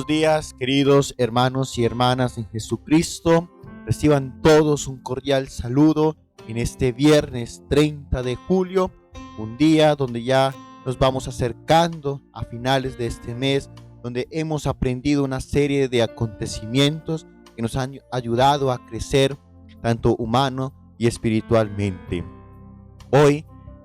días, queridos hermanos y hermanas en Jesucristo. Reciban todos un cordial saludo en este viernes 30 de julio, un día donde ya nos vamos acercando a finales de este mes, donde hemos aprendido una serie de acontecimientos que nos han ayudado a crecer tanto humano y espiritualmente. Hoy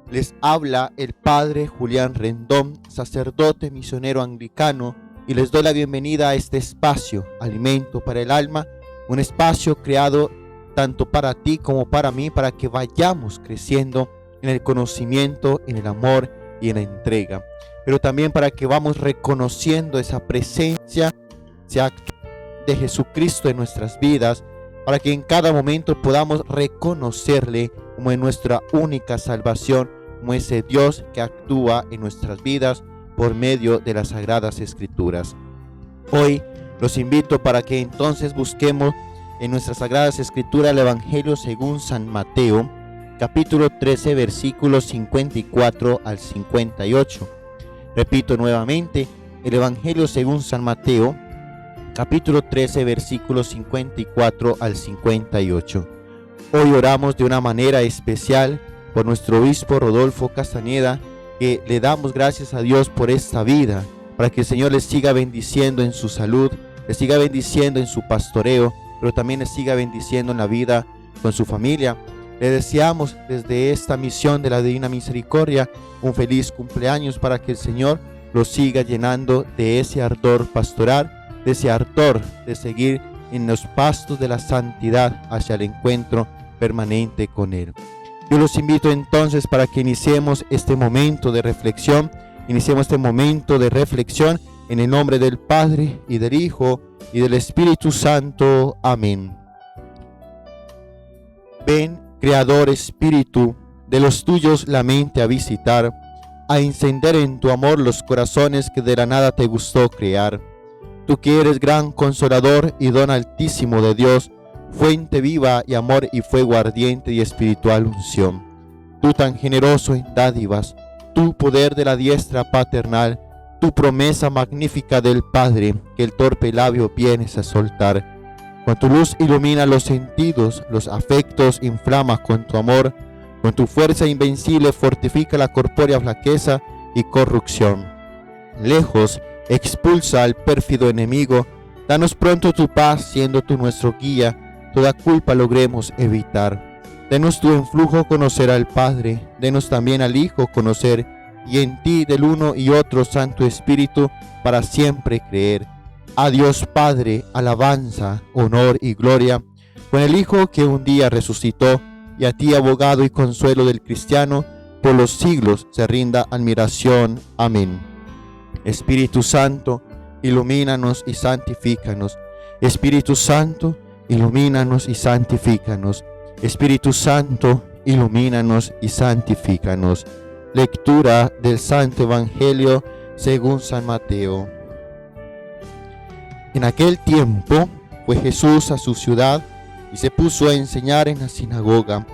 les habla el Padre Julián Rendón, sacerdote misionero anglicano, y les doy la bienvenida a este espacio, Alimento para el Alma, un espacio creado tanto para ti como para mí, para que vayamos creciendo en el conocimiento, en el amor y en la entrega, pero también para que vamos reconociendo esa presencia, ese acto de Jesucristo en nuestras vidas, para que en cada momento podamos reconocerle como en nuestra única salvación, como ese Dios que actúa en nuestras vidas por medio de las Sagradas Escrituras. Hoy los invito para que entonces busquemos en nuestras Sagradas Escrituras el Evangelio según San Mateo, capítulo 13, versículos 54 al 58. Repito nuevamente, el Evangelio según San Mateo, capítulo 13, versículos 54 al 58. Hoy oramos de una manera especial por nuestro obispo Rodolfo Castañeda, que le damos gracias a Dios por esta vida, para que el Señor les siga bendiciendo en su salud, les siga bendiciendo en su pastoreo, pero también les siga bendiciendo en la vida con su familia. Le deseamos desde esta misión de la Divina Misericordia un feliz cumpleaños, para que el Señor los siga llenando de ese ardor pastoral, de ese ardor de seguir en los pastos de la santidad hacia el encuentro permanente con Él. Yo los invito entonces para que iniciemos este momento de reflexión, en el nombre del Padre y del Hijo y del Espíritu Santo. Amén. Ven, Creador Espíritu, de los tuyos la mente a visitar, a encender en tu amor los corazones que de la nada te gustó crear. Tú que eres gran consolador y don altísimo de Dios, fuente viva y amor y fuego ardiente y espiritual unción. Tú tan generoso en dádivas, tú poder de la diestra paternal, tu promesa magnífica del Padre, que el torpe labio vienes a soltar. Con tu luz ilumina los sentidos, los afectos inflama con tu amor, con tu fuerza invencible fortifica la corpórea flaqueza y corrupción. Lejos, expulsa al pérfido enemigo, danos pronto tu paz, siendo tú nuestro guía, toda culpa logremos evitar. Denos tu influjo conocer al Padre, denos también al Hijo conocer, y en ti del uno y otro Santo Espíritu para siempre creer. A Dios Padre, alabanza, honor y gloria, con el Hijo que un día resucitó, y a ti, abogado y consuelo del cristiano, por los siglos se rinda admiración. Amén. Espíritu Santo, ilumínanos y santifícanos. Espíritu Santo, ilumínanos y santifícanos. Espíritu Santo, ilumínanos y santifícanos. Lectura del Santo Evangelio según San Mateo. En aquel tiempo fue Jesús a su ciudad y se puso a enseñar en la sinagoga.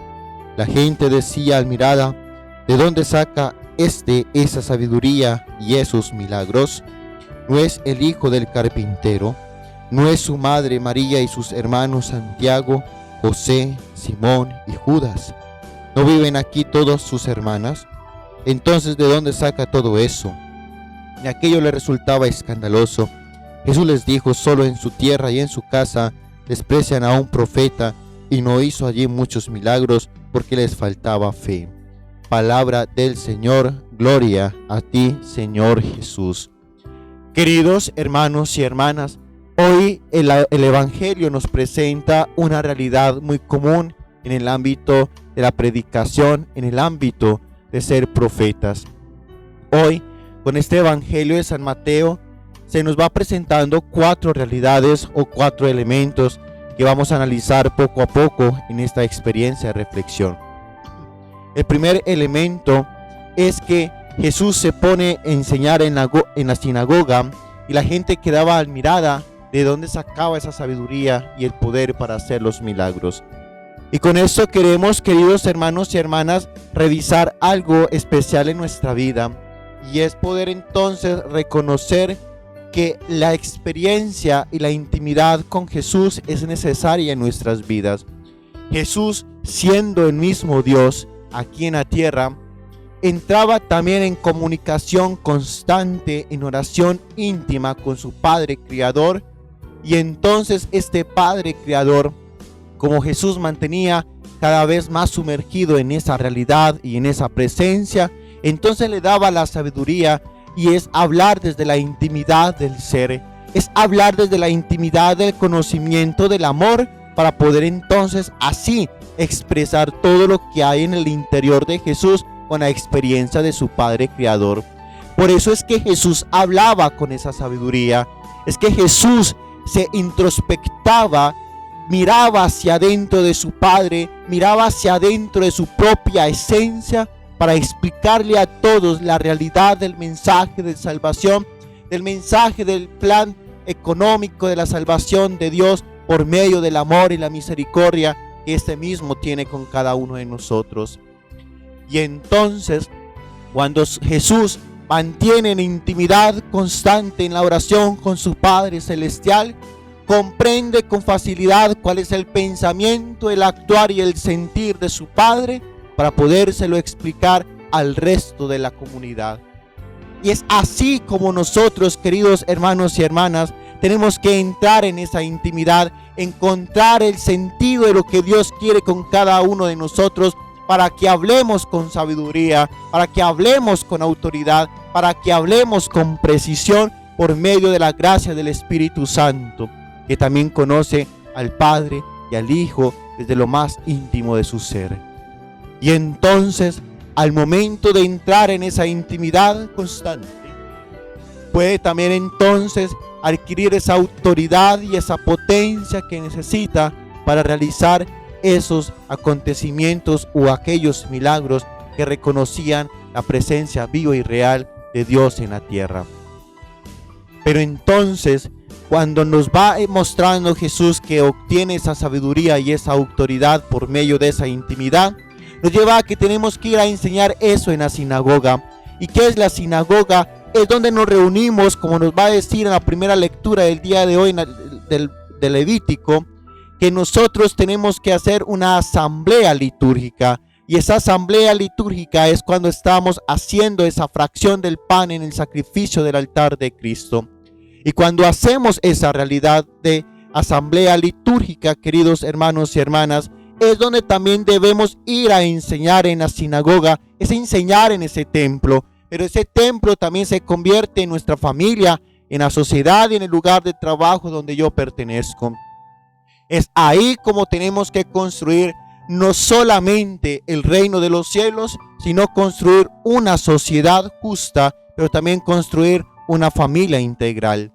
La gente decía admirada: ¿de dónde saca esa sabiduría y esos milagros? ¿No es el hijo del carpintero? ¿No es su madre María y sus hermanos Santiago, José, Simón y Judas? ¿No viven aquí todas sus hermanas? Entonces, ¿de dónde saca todo eso? Y aquello le resultaba escandaloso. Jesús les dijo: solo en su tierra y en su casa desprecian a un profeta, y no hizo allí muchos milagros porque les faltaba fe. Palabra del Señor. Gloria a ti, Señor Jesús. Queridos hermanos y hermanas, hoy el Evangelio nos presenta una realidad muy común en el ámbito de la predicación, en el ámbito de ser profetas. Hoy, con este Evangelio de San Mateo, se nos va presentando 4 realidades o 4 elementos que vamos a analizar poco a poco en esta experiencia de reflexión. El primer elemento es que Jesús se pone a enseñar en la sinagoga, y la gente quedaba admirada de dónde sacaba esa sabiduría y el poder para hacer los milagros. Y con esto queremos, queridos hermanos y hermanas, revisar algo especial en nuestra vida, y es poder entonces reconocer que la experiencia y la intimidad con Jesús es necesaria en nuestras vidas. Jesús, siendo el mismo Dios aquí en la tierra, entraba también en comunicación constante, en oración íntima con su Padre Creador. Y entonces este Padre Creador, como Jesús mantenía cada vez más sumergido en esa realidad y en esa presencia, entonces le daba la sabiduría, y es hablar desde la intimidad del ser, es hablar desde la intimidad del conocimiento del amor, para poder entonces así expresar todo lo que hay en el interior de Jesús con la experiencia de su Padre Creador. Por eso es que Jesús hablaba con esa sabiduría, es que Jesús se introspectaba, miraba hacia adentro de su Padre, miraba hacia adentro de su propia esencia, para explicarle a todos la realidad del mensaje de salvación, del mensaje del plan económico de la salvación de Dios por medio del amor y la misericordia que este mismo tiene con cada uno de nosotros. Y entonces, cuando Jesús mantiene en intimidad constante en la oración con su Padre Celestial, comprende con facilidad cuál es el pensamiento, el actuar y el sentir de su Padre, para podérselo explicar al resto de la comunidad. Y es así como nosotros, queridos hermanos y hermanas, tenemos que entrar en esa intimidad, encontrar el sentido de lo que Dios quiere con cada uno de nosotros, para que hablemos con sabiduría, para que hablemos con autoridad, para que hablemos con precisión por medio de la gracia del Espíritu Santo, que también conoce al Padre y al Hijo desde lo más íntimo de su ser. Y entonces, al momento de entrar en esa intimidad constante, puede también entonces adquirir esa autoridad y esa potencia que necesita para realizar esos acontecimientos o aquellos milagros que reconocían la presencia viva y real de Dios en la tierra. Pero entonces, cuando nos va mostrando Jesús que obtiene esa sabiduría y esa autoridad por medio de esa intimidad, nos lleva a que tenemos que ir a enseñar eso en la sinagoga. ¿Y qué es la sinagoga? Es donde nos reunimos, como nos va a decir en la primera lectura del día de hoy del Levítico, que nosotros tenemos que hacer una asamblea litúrgica. Y esa asamblea litúrgica es cuando estamos haciendo esa fracción del pan en el sacrificio del altar de Cristo. Y cuando hacemos esa realidad de asamblea litúrgica, queridos hermanos y hermanas, es donde también debemos ir a enseñar en la sinagoga, es enseñar en ese templo. Pero ese templo también se convierte en nuestra familia, en la sociedad y en el lugar de trabajo donde yo pertenezco. Es ahí como tenemos que construir no solamente el reino de los cielos, sino construir una sociedad justa, pero también construir una familia integral.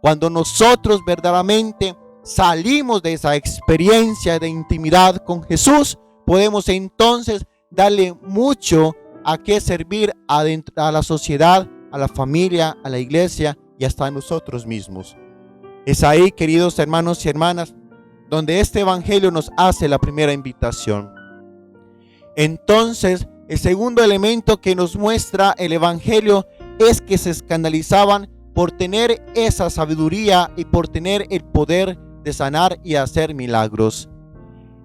Cuando nosotros verdaderamente salimos de esa experiencia de intimidad con Jesús, podemos entonces darle mucho a qué servir a la sociedad, a la familia, a la iglesia y hasta a nosotros mismos. Es ahí, queridos hermanos y hermanas, donde este evangelio nos hace la primera invitación. Entonces, el segundo elemento que nos muestra el evangelio es que se escandalizaban por tener esa sabiduría y por tener el poder de sanar y hacer milagros.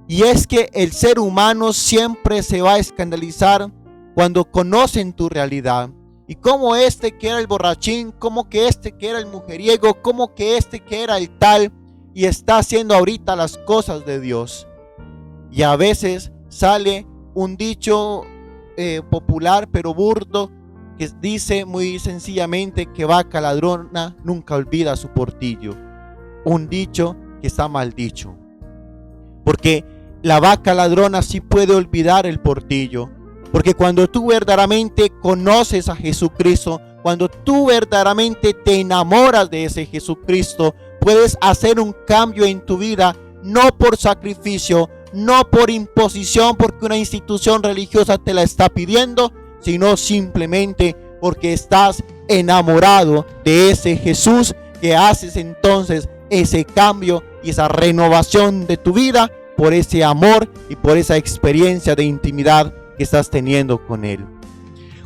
Y es que el ser humano siempre se va a escandalizar cuando conocen tu realidad. Y como este que era el borrachín, como que este que era el mujeriego, como que este que era el tal, y está haciendo ahorita las cosas de Dios. Y a veces sale un dicho popular pero burdo, que dice muy sencillamente que vaca ladrona nunca olvida su portillo. Un dicho que está mal dicho, porque la vaca ladrona sí puede olvidar el portillo, porque cuando tú verdaderamente conoces a Jesucristo, cuando tú verdaderamente te enamoras de ese Jesucristo, puedes hacer un cambio en tu vida, no por sacrificio, no por imposición, porque una institución religiosa te la está pidiendo, sino simplemente porque estás enamorado de ese Jesús, que haces entonces ese cambio y esa renovación de tu vida por ese amor y por esa experiencia de intimidad que estás teniendo con Él.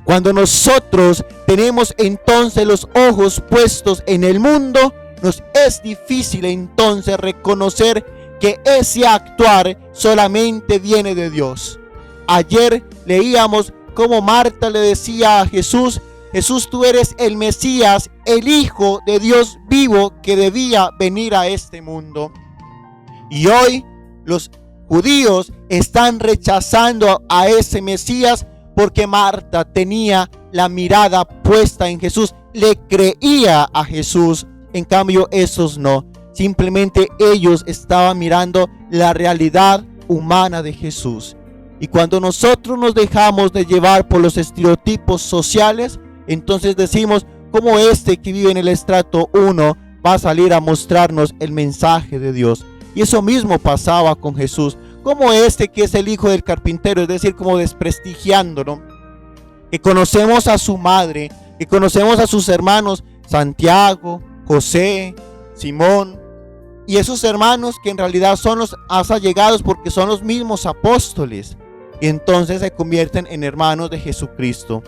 Cuando nosotros tenemos entonces los ojos puestos en el mundo, nos es difícil entonces reconocer que ese actuar solamente viene de Dios. Ayer leíamos cómo Marta le decía a Jesús: Jesús, tú eres el Mesías, el Hijo de Dios vivo que debía venir a este mundo. Y hoy los judíos están rechazando a ese Mesías porque Marta tenía la mirada puesta en Jesús, le creía a Jesús. En cambio, esos no. Simplemente ellos estaban mirando la realidad humana de Jesús. Y cuando nosotros nos dejamos de llevar por los estereotipos sociales, entonces decimos: ¿cómo este que vive en el estrato 1 va a salir a mostrarnos el mensaje de Dios? Y eso mismo pasaba con Jesús. ¿Cómo este que es el hijo del carpintero, es decir, como desprestigiándolo? Que conocemos a su madre, que conocemos a sus hermanos Santiago, José, Simón, y esos hermanos que en realidad son los más allegados porque son los mismos apóstoles, y entonces se convierten en hermanos de Jesucristo.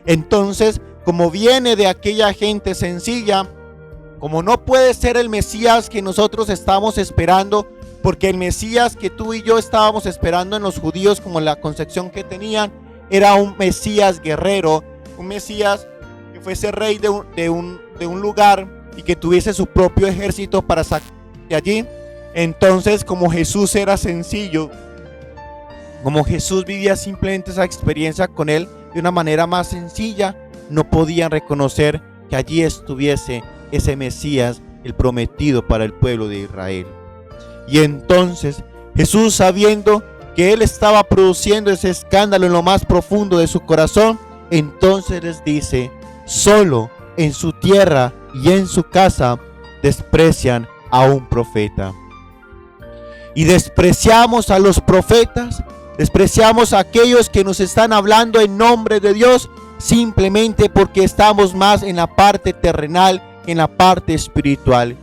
Entonces, como viene de aquella gente sencilla, como no puede ser el Mesías que nosotros estamos esperando, porque el Mesías que tú y yo estábamos esperando en los judíos, como la concepción que tenían, era un Mesías guerrero, un Mesías que fuese rey de un lugar y que tuviese su propio ejército para sacar de allí. Entonces, como Jesús era sencillo, como Jesús vivía simplemente esa experiencia con él de una manera más sencilla, no podían reconocer que allí estuviese ese Mesías, el prometido para el pueblo de Israel. Y entonces Jesús, sabiendo que él estaba produciendo ese escándalo en lo más profundo de su corazón, entonces les dice: solo en su tierra y en su casa desprecian a un profeta. Y despreciamos a los profetas, despreciamos a aquellos que nos están hablando en nombre de Dios, simplemente porque estamos más en la parte terrenal que en la parte espiritual.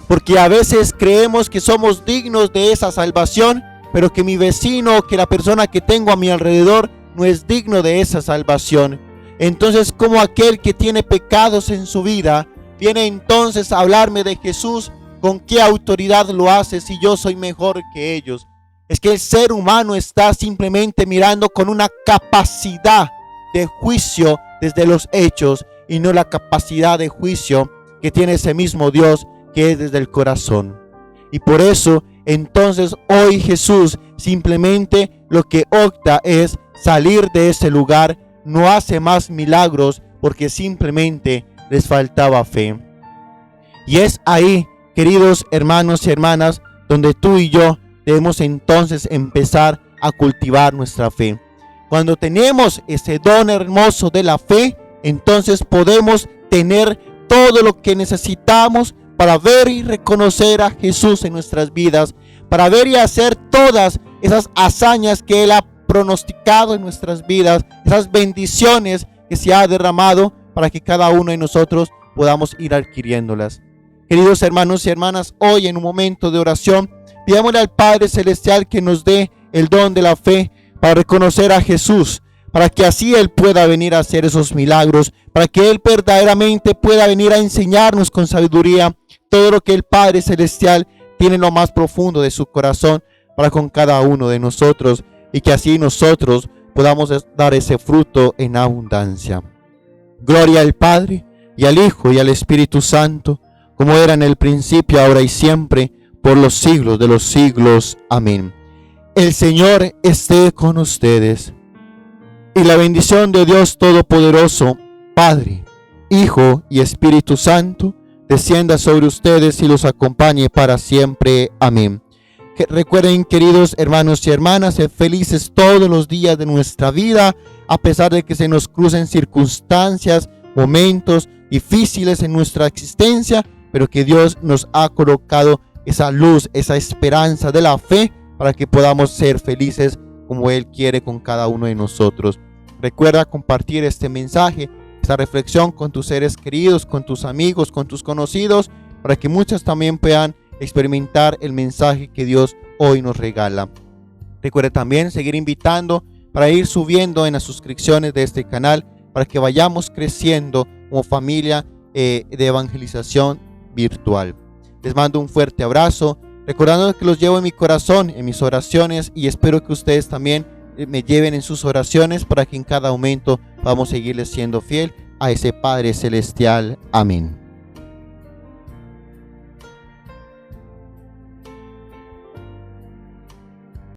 Porque a veces creemos que somos dignos de esa salvación, pero que mi vecino, que la persona que tengo a mi alrededor, no es digno de esa salvación. Entonces, como aquel que tiene pecados en su vida, viene entonces a hablarme de Jesús, ¿con qué autoridad lo hace si yo soy mejor que ellos? Es que el ser humano está simplemente mirando con una capacidad de juicio desde los hechos, y no la capacidad de juicio que tiene ese mismo Dios, que es desde el corazón. Y por eso entonces hoy Jesús simplemente lo que opta es salir de ese lugar, no hace más milagros porque simplemente les faltaba fe. Y es ahí, queridos hermanos y hermanas, donde tú y yo debemos entonces empezar a cultivar nuestra fe. Cuando tenemos ese don hermoso de la fe, entonces podemos tener todo lo que necesitamos para ver y reconocer a Jesús en nuestras vidas, para ver y hacer todas esas hazañas que Él ha pronosticado en nuestras vidas, esas bendiciones que se ha derramado para que cada uno de nosotros podamos ir adquiriéndolas. Queridos hermanos y hermanas, hoy en un momento de oración, pidámosle al Padre Celestial que nos dé el don de la fe para reconocer a Jesús, para que así Él pueda venir a hacer esos milagros, para que Él verdaderamente pueda venir a enseñarnos con sabiduría todo lo que el Padre Celestial tiene en lo más profundo de su corazón para con cada uno de nosotros, y que así nosotros podamos dar ese fruto en abundancia. Gloria al Padre, y al Hijo, y al Espíritu Santo, como era en el principio, ahora y siempre, por los siglos de los siglos. Amén. El Señor esté con ustedes. Y la bendición de Dios Todopoderoso, Padre, Hijo y Espíritu Santo, descienda sobre ustedes y los acompañe para siempre. Amén. Recuerden, queridos hermanos y hermanas, ser felices todos los días de nuestra vida, a pesar de que se nos crucen circunstancias, momentos difíciles en nuestra existencia, pero que Dios nos ha colocado esa luz, esa esperanza de la fe, para que podamos ser felices como Él quiere con cada uno de nosotros. Recuerda compartir este mensaje, esta reflexión con tus seres queridos, con tus amigos, con tus conocidos, para que muchos también puedan experimentar el mensaje que Dios hoy nos regala. Recuerda también seguir invitando para ir subiendo en las suscripciones de este canal, para que vayamos creciendo como familia de evangelización virtual. Les mando un fuerte abrazo, recordando que los llevo en mi corazón, en mis oraciones, y espero que ustedes también me lleven en sus oraciones para que en cada momento vamos a seguirles siendo fiel a ese Padre Celestial. Amén.